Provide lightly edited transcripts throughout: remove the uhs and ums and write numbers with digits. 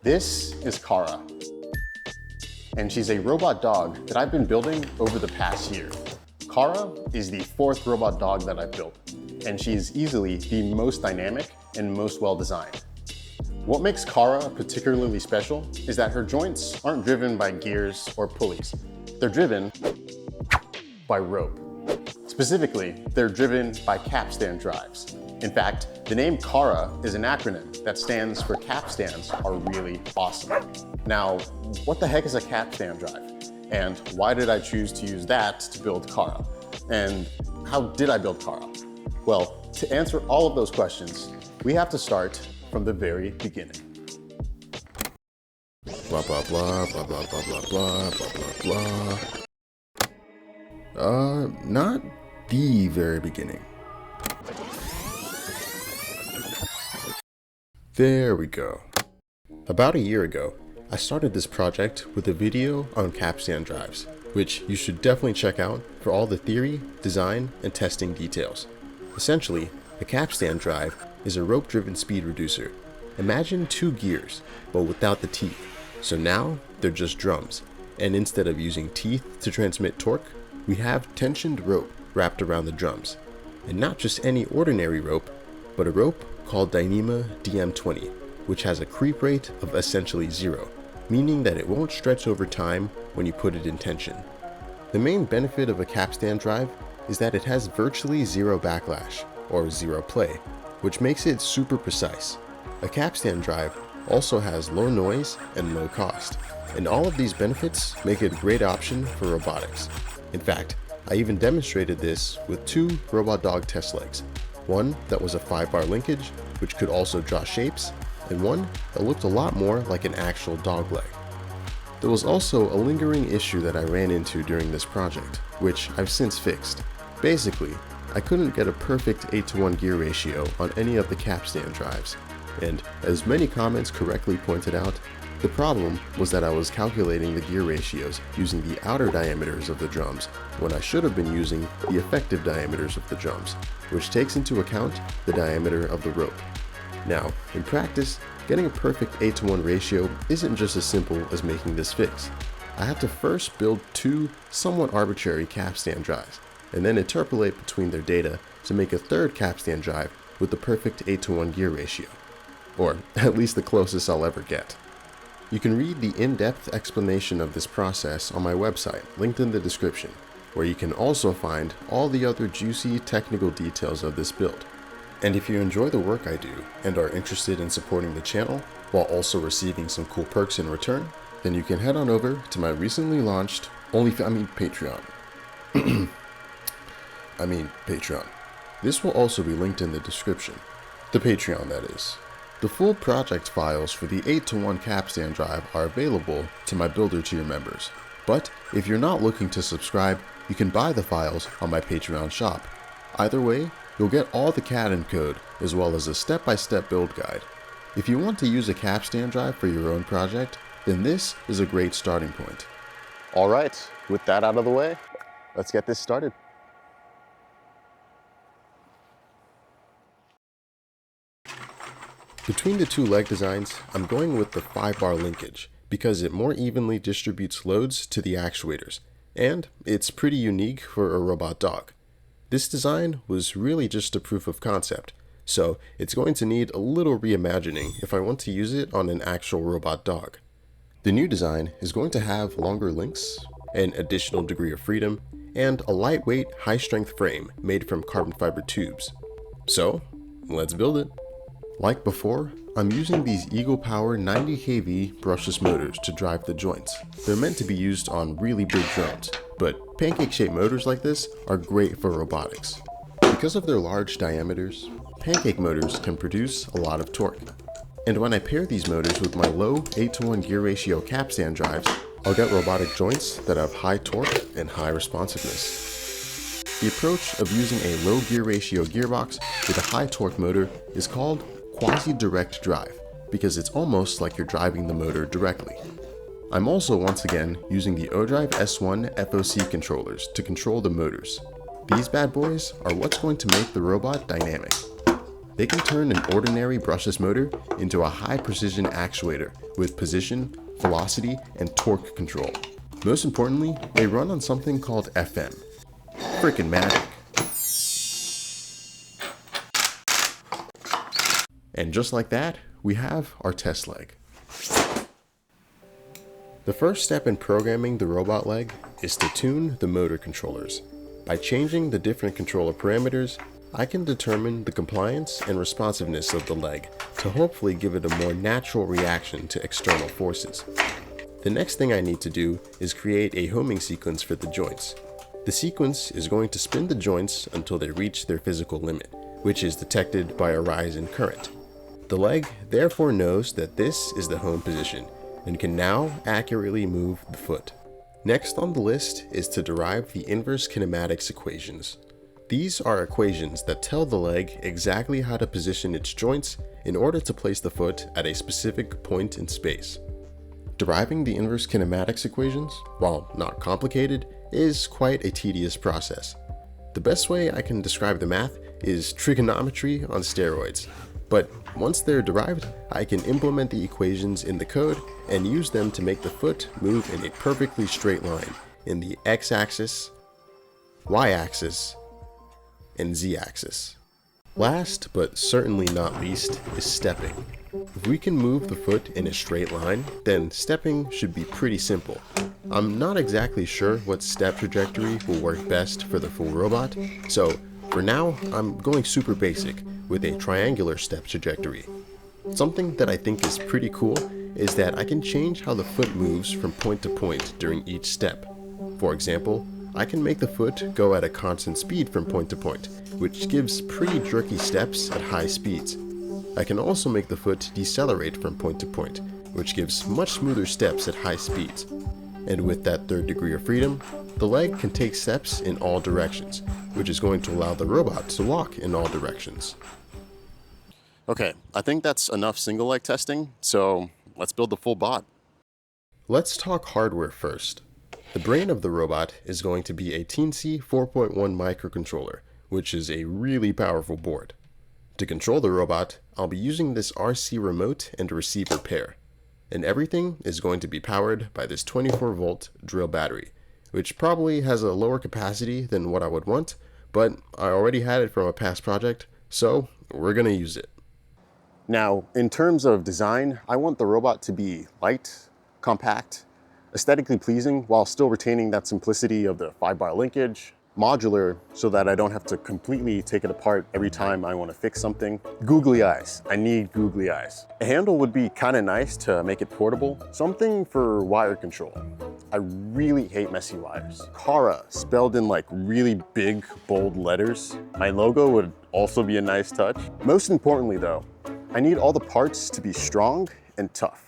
This is CARA, and she's a robot dog that I've been building over the past year. CARA is the fourth robot dog that I've built, and she is easily the most dynamic and most well-designed. What makes CARA particularly special is that her joints aren't driven by gears or pulleys. They're driven by rope. Specifically, they're driven by capstan drives. In fact, the name CARA is an acronym that stands for capstans are really awesome. Now, what the heck is a capstan drive? And why did I choose to use that to build CARA? And how did I build CARA? Well, to answer all of those questions, we have to start from the very beginning. Blah, blah, blah, blah, blah, blah, blah, blah, blah, blah, blah. Not the very beginning. There we go. About a year ago, I started this project with a video on capstan drives, which you should definitely check out for all the theory, design, and testing details. Essentially, a capstan drive is a rope-driven speed reducer. Imagine two gears, but without the teeth. So now, they're just drums. And instead of using teeth to transmit torque, we have tensioned rope wrapped around the drums. And not just any ordinary rope, but a rope called Dyneema DM20, which has a creep rate of essentially 0, meaning that it won't stretch over time when you put it in tension. The main benefit of a capstan drive is that it has virtually zero backlash, or zero play, which makes it super precise. A capstan drive also has low noise and low cost, and all of these benefits make it a great option for robotics. In fact, I even demonstrated this with two robot dog test legs, one that was a 5-bar linkage, which could also draw shapes, and one that looked a lot more like an actual dog leg. There was also a lingering issue that I ran into during this project, which I've since fixed. Basically, I couldn't get a perfect 8:1 gear ratio on any of the capstan drives, and as many comments correctly pointed out, the problem was that I was calculating the gear ratios using the outer diameters of the drums when I should have been using the effective diameters of the drums, which takes into account the diameter of the rope. Now, in practice, getting a perfect 8:1 ratio isn't just as simple as making this fix. I had to first build two somewhat arbitrary capstan drives, and then interpolate between their data to make a third capstan drive with the perfect 8:1 gear ratio. Or at least the closest I'll ever get. You can read the in-depth explanation of this process on my website, linked in the description, where you can also find all the other juicy technical details of this build. And if you enjoy the work I do and are interested in supporting the channel while also receiving some cool perks in return, then you can head on over to my recently launched Patreon. Patreon. This will also be linked in the description. The Patreon, that is. The full project files for the 8:1 capstan drive are available to my Builder tier members. But if you're not looking to subscribe, you can buy the files on my Patreon shop. Either way, you'll get all the CAD and code, as well as a step-by-step build guide. If you want to use a capstan drive for your own project, then this is a great starting point. All right, with that out of the way, let's get this started. Between the two leg designs, I'm going with the 5-bar linkage because it more evenly distributes loads to the actuators, and it's pretty unique for a robot dog. This design was really just a proof of concept, so it's going to need a little reimagining if I want to use it on an actual robot dog. The new design is going to have longer links, an additional degree of freedom, and a lightweight, high-strength frame made from carbon fiber tubes. So, let's build it. Like before, I'm using these Eagle Power 90 kV brushless motors to drive the joints. They're meant to be used on really big drones, but pancake-shaped motors like this are great for robotics. Because of their large diameters, pancake motors can produce a lot of torque. And when I pair these motors with my low 8:1 gear ratio capstan drives, I'll get robotic joints that have high torque and high responsiveness. The approach of using a low gear ratio gearbox with a high torque motor is called quasi-direct drive, because it's almost like you're driving the motor directly. I'm also once again using the ODrive S1 FOC controllers to control the motors. These bad boys are what's going to make the robot dynamic. They can turn an ordinary brushless motor into a high-precision actuator with position, velocity, and torque control. Most importantly, they run on something called FM. Frickin' magic. And just like that, we have our test leg. The first step in programming the robot leg is to tune the motor controllers. By changing the different controller parameters, I can determine the compliance and responsiveness of the leg to hopefully give it a more natural reaction to external forces. The next thing I need to do is create a homing sequence for the joints. The sequence is going to spin the joints until they reach their physical limit, which is detected by a rise in current. The leg therefore knows that this is the home position and can now accurately move the foot. Next on the list is to derive the inverse kinematics equations. These are equations that tell the leg exactly how to position its joints in order to place the foot at a specific point in space. Deriving the inverse kinematics equations, while not complicated, is quite a tedious process. The best way I can describe the math is trigonometry on steroids, but once they're derived, I can implement the equations in the code and use them to make the foot move in a perfectly straight line in the x-axis, y-axis, and z-axis. Last, but certainly not least, is stepping. If we can move the foot in a straight line, then stepping should be pretty simple. I'm not exactly sure what step trajectory will work best for the full robot, so for now, I'm going super basic with a triangular step trajectory. Something that I think is pretty cool is that I can change how the foot moves from point to point during each step. For example, I can make the foot go at a constant speed from point to point, which gives pretty jerky steps at high speeds. I can also make the foot decelerate from point to point, which gives much smoother steps at high speeds. And with that third degree of freedom, the leg can take steps in all directions, which is going to allow the robot to walk in all directions. Okay, I think that's enough single leg testing, so let's build the full bot. Let's talk hardware first. The brain of the robot is going to be a Teensy 4.1 microcontroller, which is a really powerful board. To control the robot, I'll be using this RC remote and receiver pair. And everything is going to be powered by this 24-volt drill battery, which probably has a lower capacity than what I would want, but I already had it from a past project, so we're gonna use it. Now, in terms of design, I want the robot to be light, compact, aesthetically pleasing while still retaining that simplicity of the 5-bar linkage, modular so that I don't have to completely take it apart every time I want to fix something. Googly eyes. I need googly eyes. A handle would be kind of nice to make it portable. Something for wire control. I really hate messy wires. CARA, spelled in like really big, bold letters. My logo would also be a nice touch. Most importantly though, I need all the parts to be strong and tough.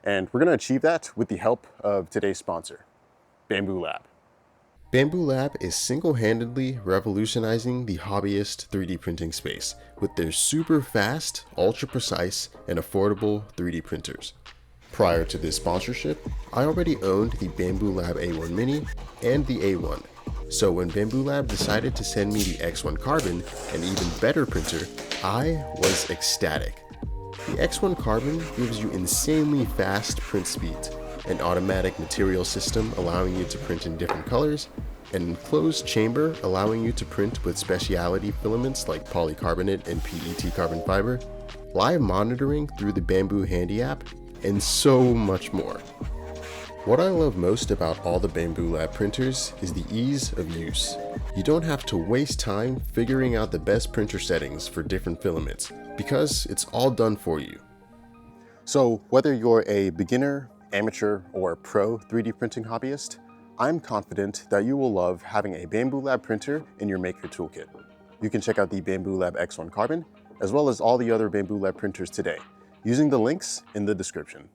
And we're gonna achieve that with the help of today's sponsor, Bambu Lab. Bambu Lab is single-handedly revolutionizing the hobbyist 3D printing space with their super fast, ultra-precise, and affordable 3D printers. Prior to this sponsorship, I already owned the Bambu Lab A1 Mini and the A1. So when Bambu Lab decided to send me the X1 Carbon, an even better printer, I was ecstatic. The X1 Carbon gives you insanely fast print speeds, an automatic material system allowing you to print in different colors, an enclosed chamber allowing you to print with specialty filaments like polycarbonate and PET carbon fiber, live monitoring through the Bambu Handy app, and so much more. What I love most about all the Bambu Lab printers is the ease of use. You don't have to waste time figuring out the best printer settings for different filaments, because it's all done for you. So whether you're a beginner, amateur, or pro 3D printing hobbyist, I'm confident that you will love having a Bambu Lab printer in your Maker toolkit. You can check out the Bambu Lab X1 Carbon, as well as all the other Bambu Lab printers today, using the links in the description.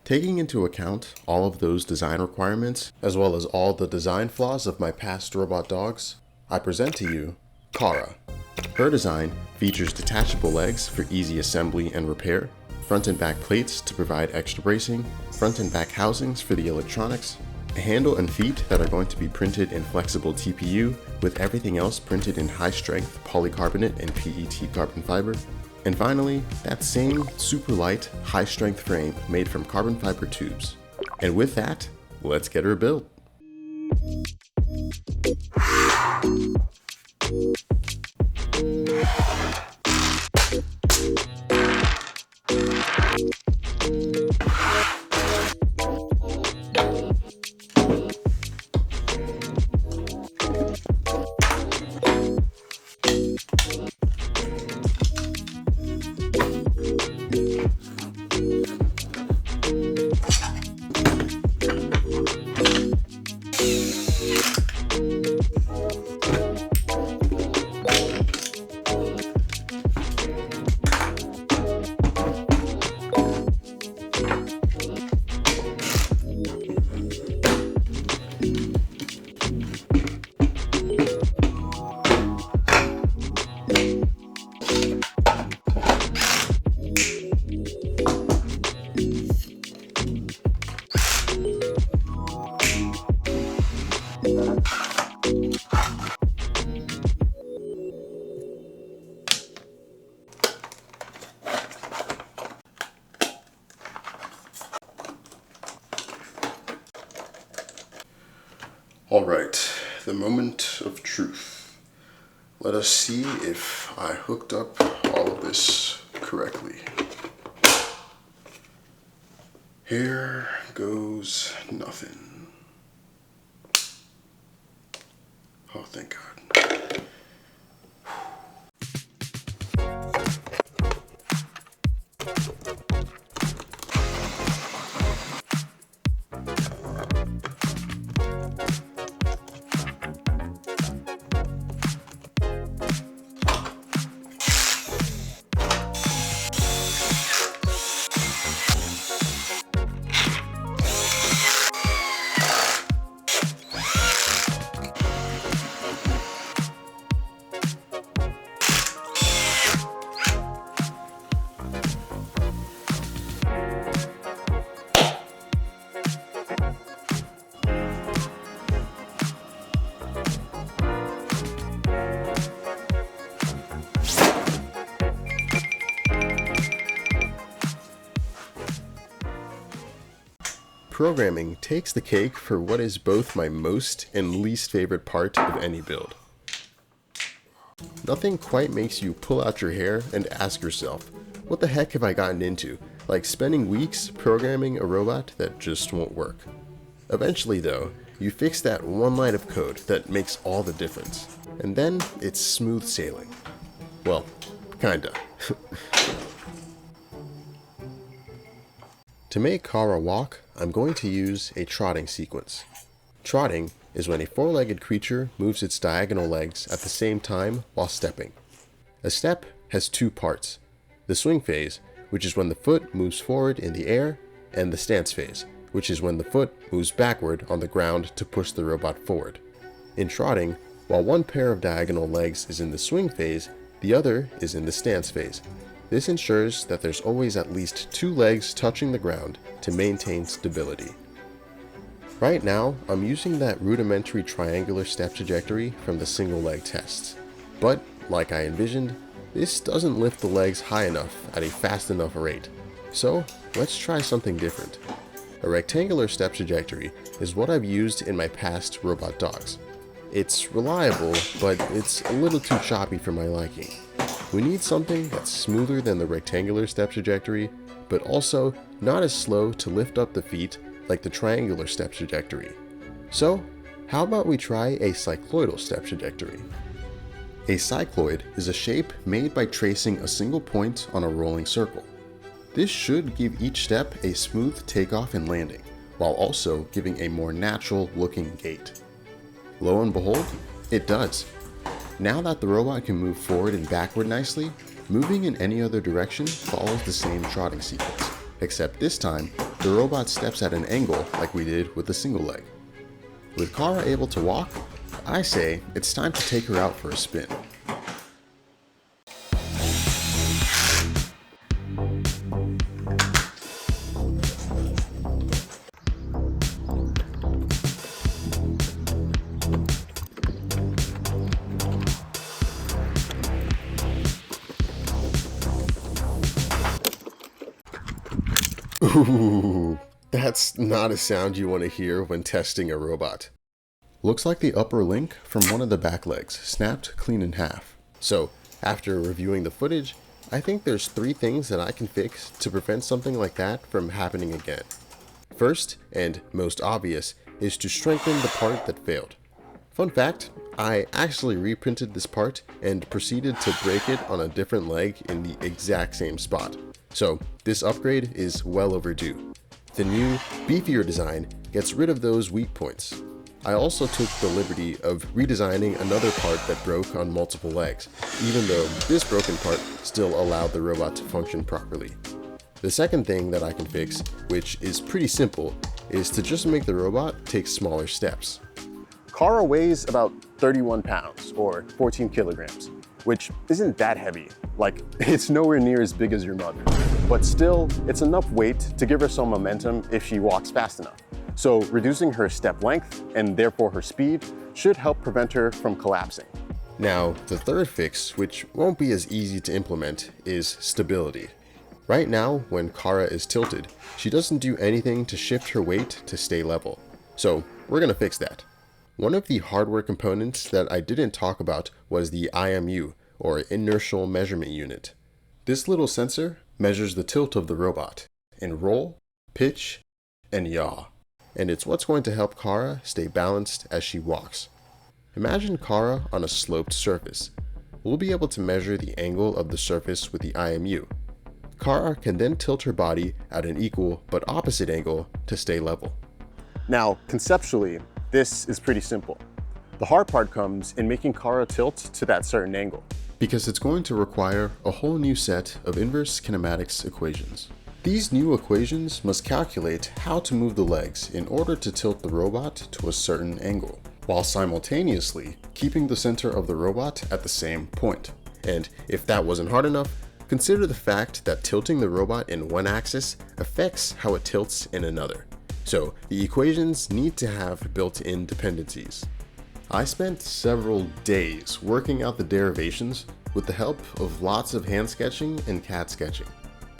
Taking into account all of those design requirements, as well as all the design flaws of my past robot dogs, I present to you CARA. Her design features detachable legs for easy assembly and repair, front and back plates to provide extra bracing, front and back housings for the electronics, a handle and feet that are going to be printed in flexible TPU, with everything else printed in high-strength polycarbonate and PET carbon fiber. And finally, that same super light, high-strength frame made from carbon fiber tubes. And with that, let's get her built. Alright, the moment of truth. Let us see if I hooked up all of this correctly. Here goes nothing. Oh, thank God. Programming takes the cake for what is both my most and least favorite part of any build. Nothing quite makes you pull out your hair and ask yourself, what the heck have I gotten into? Like spending weeks programming a robot that just won't work. Eventually though, you fix that one line of code that makes all the difference. And then it's smooth sailing. Well, kinda. To make CARA walk, I'm going to use a trotting sequence. Trotting is when a four-legged creature moves its diagonal legs at the same time while stepping. A step has two parts: the swing phase, which is when the foot moves forward in the air, and the stance phase, which is when the foot moves backward on the ground to push the robot forward. In trotting, while one pair of diagonal legs is in the swing phase, the other is in the stance phase. This ensures that there's always at least two legs touching the ground to maintain stability. Right now, I'm using that rudimentary triangular step trajectory from the single leg tests. But, like I envisioned, this doesn't lift the legs high enough at a fast enough rate. So, let's try something different. A rectangular step trajectory is what I've used in my past robot dogs. It's reliable, but it's a little too choppy for my liking. We need something that's smoother than the rectangular step trajectory, but also not as slow to lift up the feet like the triangular step trajectory. So, how about we try a cycloidal step trajectory? A cycloid is a shape made by tracing a single point on a rolling circle. This should give each step a smooth takeoff and landing, while also giving a more natural looking gait. Lo and behold, it does. Now that the robot can move forward and backward nicely, moving in any other direction follows the same trotting sequence, except this time, the robot steps at an angle like we did with the single leg. With CARA able to walk, I say it's time to take her out for a spin. Ooh, that's not a sound you want to hear when testing a robot. Looks like the upper link from one of the back legs snapped clean in half. So, after reviewing the footage, I think there's 3 things that I can fix to prevent something like that from happening again. First, and most obvious, is to strengthen the part that failed. Fun fact, I actually reprinted this part and proceeded to break it on a different leg in the exact same spot. So this upgrade is well overdue. The new, beefier design gets rid of those weak points. I also took the liberty of redesigning another part that broke on multiple legs, even though this broken part still allowed the robot to function properly. The second thing that I can fix, which is pretty simple, is to just make the robot take smaller steps. CARA weighs about 31 pounds or 14 kilograms, which isn't that heavy. Like, it's nowhere near as big as your mother. But still, it's enough weight to give her some momentum if she walks fast enough. So reducing her step length and therefore her speed should help prevent her from collapsing. Now, the third fix, which won't be as easy to implement, is stability. Right now, when CARA is tilted, she doesn't do anything to shift her weight to stay level. So we're gonna fix that. One of the hardware components that I didn't talk about was the IMU, or Inertial Measurement Unit. This little sensor measures the tilt of the robot in roll, pitch, and yaw. And it's what's going to help CARA stay balanced as she walks. Imagine CARA on a sloped surface. We'll be able to measure the angle of the surface with the IMU. CARA can then tilt her body at an equal but opposite angle to stay level. Now, conceptually, this is pretty simple. The hard part comes in making CARA tilt to that certain angle. Because it's going to require a whole new set of inverse kinematics equations. These new equations must calculate how to move the legs in order to tilt the robot to a certain angle, while simultaneously keeping the center of the robot at the same point. And if that wasn't hard enough, consider the fact that tilting the robot in one axis affects how it tilts in another. So the equations need to have built-in dependencies. I spent several days working out the derivations with the help of lots of hand sketching and CAD sketching.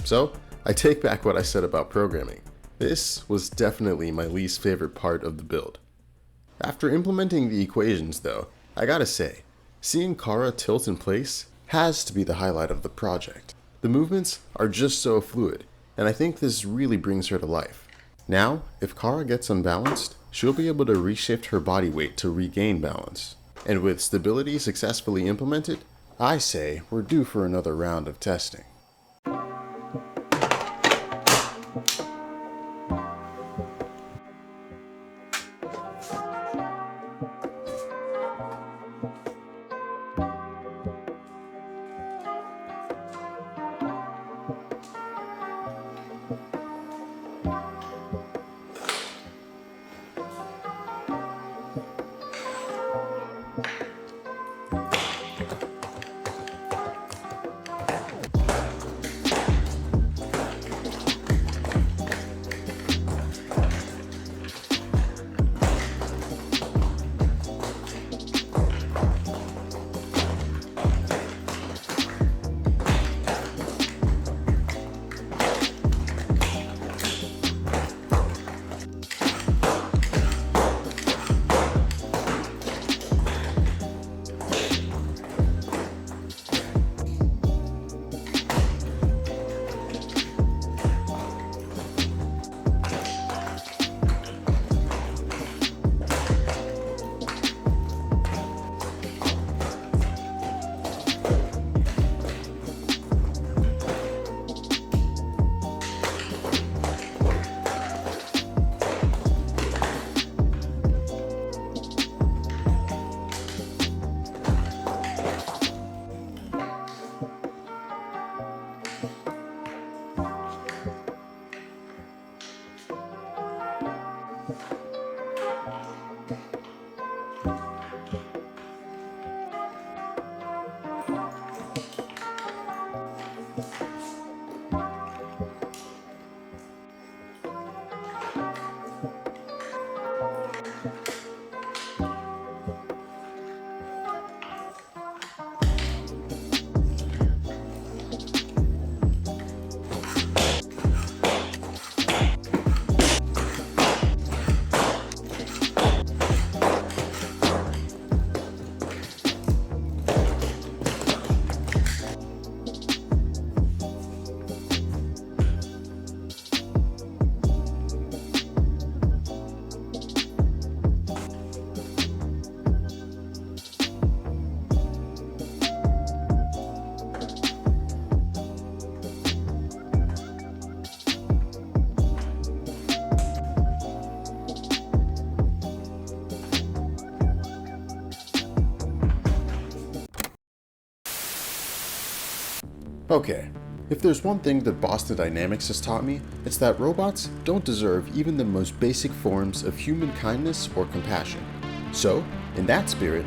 So I take back what I said about programming. This was definitely my least favorite part of the build. After implementing the equations though, I gotta say, seeing CARA tilt in place has to be the highlight of the project. The movements are just so fluid, and I think this really brings her to life. Now, if CARA gets unbalanced, she'll be able to reshift her body weight to regain balance. And with stability successfully implemented, I say we're due for another round of testing. Okay, if there's one thing that Boston Dynamics has taught me, it's that robots don't deserve even the most basic forms of human kindness or compassion. So, in that spirit,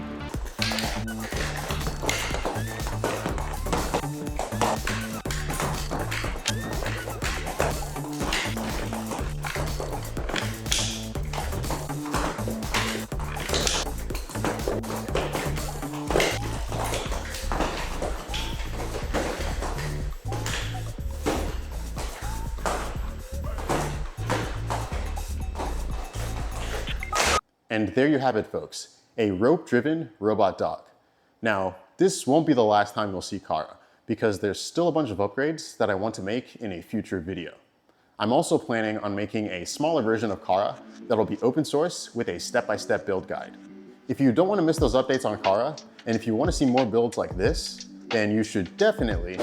And there you have it, folks, a rope-driven robot dog. Now, this won't be the last time you'll see CARA, because there's still a bunch of upgrades that I want to make in a future video. I'm also planning on making a smaller version of CARA that'll be open source with a step-by-step build guide. If you don't want to miss those updates on CARA, and if you want to see more builds like this, then you should definitely